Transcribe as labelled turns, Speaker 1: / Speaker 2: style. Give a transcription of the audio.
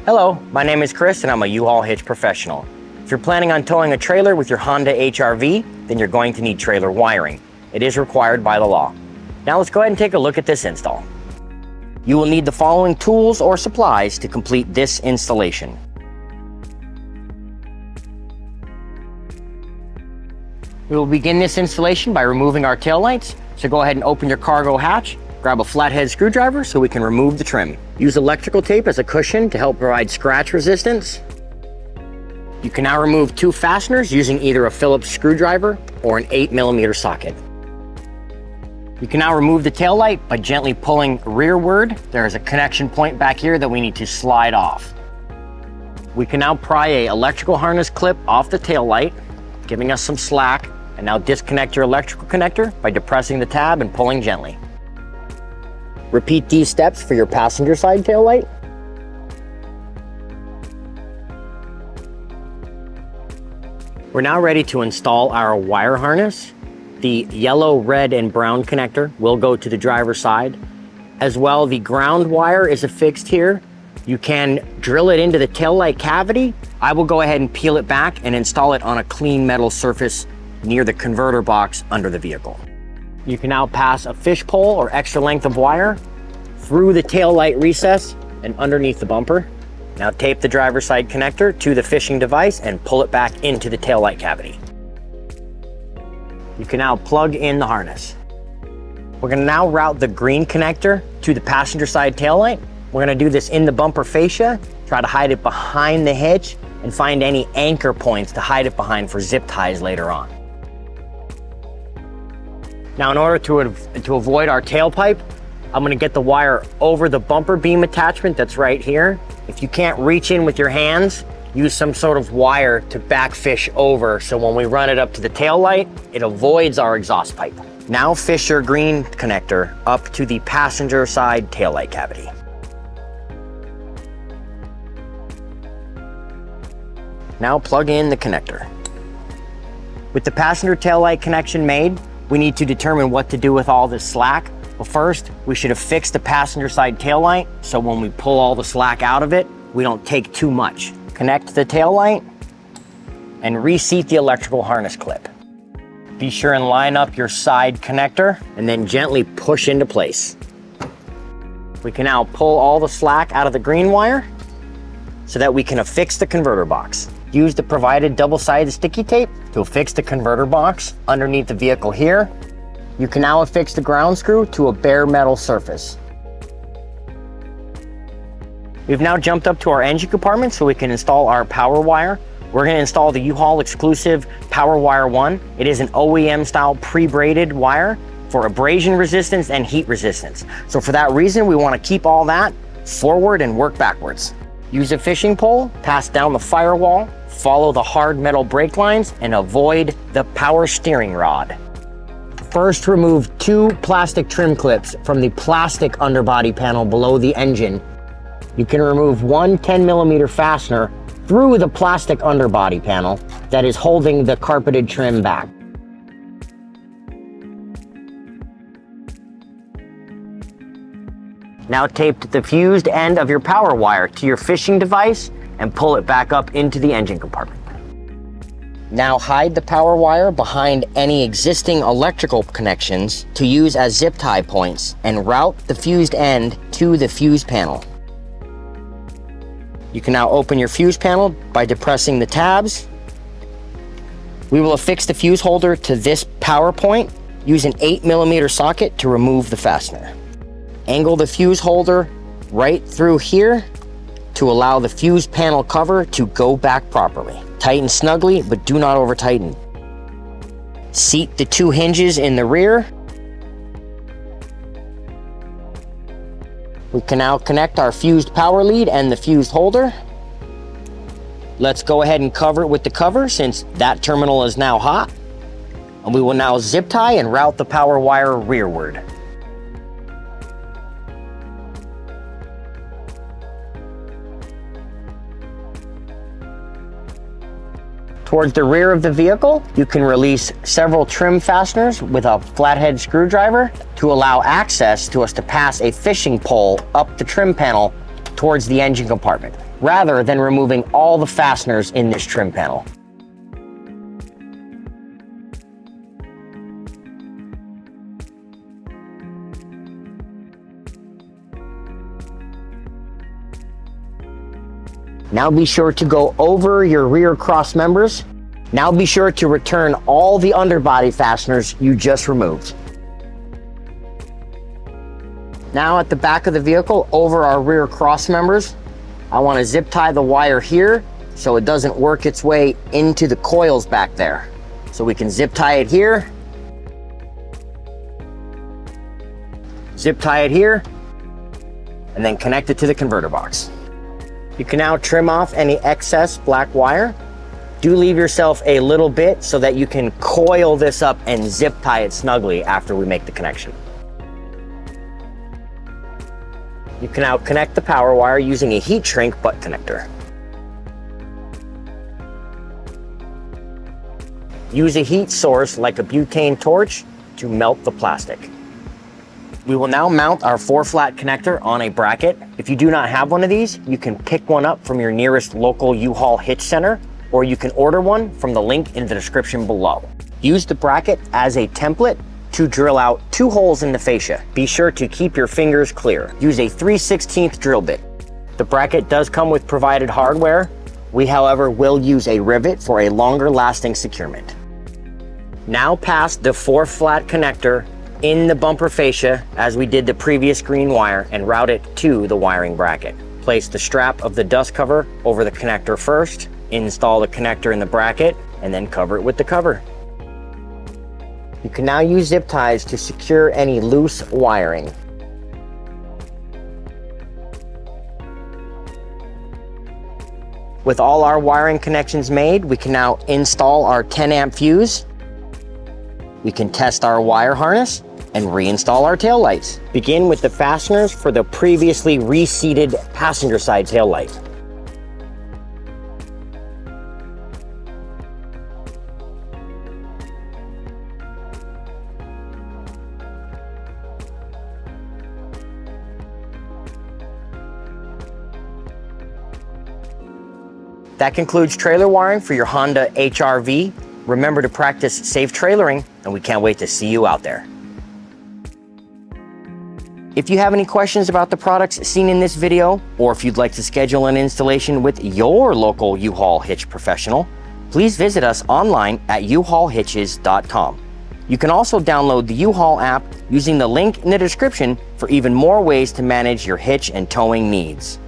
Speaker 1: Hello, my name is Chris and I'm a U-Haul hitch professional. If you're planning on towing a trailer with your Honda HR-V, then you're going to need trailer wiring. It is required by the law. Now let's go ahead and take a look at this install. You will need the following tools or supplies to complete this installation. We will begin this installation by removing our tail lights. So go ahead and open your cargo hatch. Grab a flathead screwdriver so we can remove the trim. Use electrical tape as a cushion to help provide scratch resistance. You can now remove two fasteners using either a Phillips screwdriver or an 8mm socket. You can now remove the tail light by gently pulling rearward. There is a connection point back here that we need to slide off. We can now pry an electrical harness clip off the tail light, giving us some slack, and now disconnect your electrical connector by depressing the tab and pulling gently. Repeat these steps for your passenger side tail light. We're now ready to install our wire harness. The yellow, red, and brown connector will go to the driver's side. As well, the ground wire is affixed here. You can drill it into the tail light cavity. I will go ahead and peel it back and install it on a clean metal surface near the converter box under the vehicle. You can now pass a fish pole or extra length of wire through the tail light recess and underneath the bumper. Now tape the driver's side connector to the fishing device and pull it back into the tail light cavity. You can now plug in the harness. We're going to now route the green connector to the passenger side tail light. We're going to do this in the bumper fascia, try to hide it behind the hitch, and find any anchor points to hide it behind for zip ties later on. Now, in order to avoid our tailpipe, I'm going to get the wire over the bumper beam attachment that's right here. If you can't reach in with your hands, use some sort of wire to backfish over so when we run it up to the tail light, it avoids our exhaust pipe. Now fish your green connector up to the passenger side tail light cavity. Now plug in the connector. With the passenger tail light connection made, we need to determine what to do with all this slack. Well, first, we should have fixed the passenger side tail light so when we pull all the slack out of it, we don't take too much. Connect the tail light and reseat the electrical harness clip. Be sure and line up your side connector and then gently push into place. We can now pull all the slack out of the green wire so that we can affix the converter box. Use the provided double-sided sticky tape to affix the converter box underneath the vehicle here. You can now affix the ground screw to a bare metal surface. We've now jumped up to our engine compartment so we can install our power wire. We're going to install the U-Haul exclusive Power Wire 1. It is an OEM style pre-braided wire for abrasion resistance and heat resistance. So for that reason, we want to keep all that forward and work backwards. Use a fishing pole, pass down the firewall, follow the hard metal brake lines, and avoid the power steering rod. First, remove two plastic trim clips from the plastic underbody panel below the engine. You can remove one 10mm fastener through the plastic underbody panel that is holding the carpeted trim back. Now tape the fused end of your power wire to your fishing device and pull it back up into the engine compartment. Now hide the power wire behind any existing electrical connections to use as zip tie points and route the fused end to the fuse panel. You can now open your fuse panel by depressing the tabs. We will affix the fuse holder to this power point. Use an 8mm socket to remove the fastener. Angle the fuse holder right through here to allow the fuse panel cover to go back properly. Tighten snugly, but do not over tighten. Seat the two hinges in the rear. We can now connect our fused power lead and the fused holder. Let's go ahead and cover it with the cover since that terminal is now hot. And we will now zip tie and route the power wire rearward. Towards the rear of the vehicle, you can release several trim fasteners with a flathead screwdriver to allow access to us to pass a fishing pole up the trim panel towards the engine compartment. rather than removing all the fasteners in this trim panel. Now be sure to go over your rear cross members. Now be sure to return all the underbody fasteners you just removed. Now at the back of the vehicle, over our rear cross members, I want to zip tie the wire here so it doesn't work its way into the coils back there. So we can zip tie it here, zip tie it here, and then connect it to the converter box. You can now trim off any excess black wire. Do leave yourself a little bit so that you can coil this up and zip tie it snugly after we make the connection. You can now connect the power wire using a heat shrink butt connector. Use a heat source like a butane torch to melt the plastic. We will now mount our 4-flat connector on a bracket. If you do not have one of these, you can pick one up from your nearest local U-Haul hitch center, or you can order one from the link in the description below. Use the bracket as a template to drill out 2 holes in the fascia. Be sure to keep your fingers clear. Use a 3/16 drill bit. The bracket does come with provided hardware. We, however, will use a rivet for a longer lasting securement. Now pass the 4-flat connector in the bumper fascia as we did the previous green wire and route it to the wiring bracket. Place the strap of the dust cover over the connector first, install the connector in the bracket, and then cover it with the cover. You can now use zip ties to secure any loose wiring. With all our wiring connections made, we can now install our 10-amp fuse. We can test our wire harness and reinstall our tail lights. Begin with the fasteners for the previously reseated passenger side tail light. That concludes trailer wiring for your Honda HR-V. Remember to practice safe trailering, and we can't wait to see you out there. If you have any questions about the products seen in this video, or if you'd like to schedule an installation with your local U-Haul hitch professional, please visit us online at uhaulhitches.com. You can also download the U-Haul app using the link in the description for even more ways to manage your hitch and towing needs.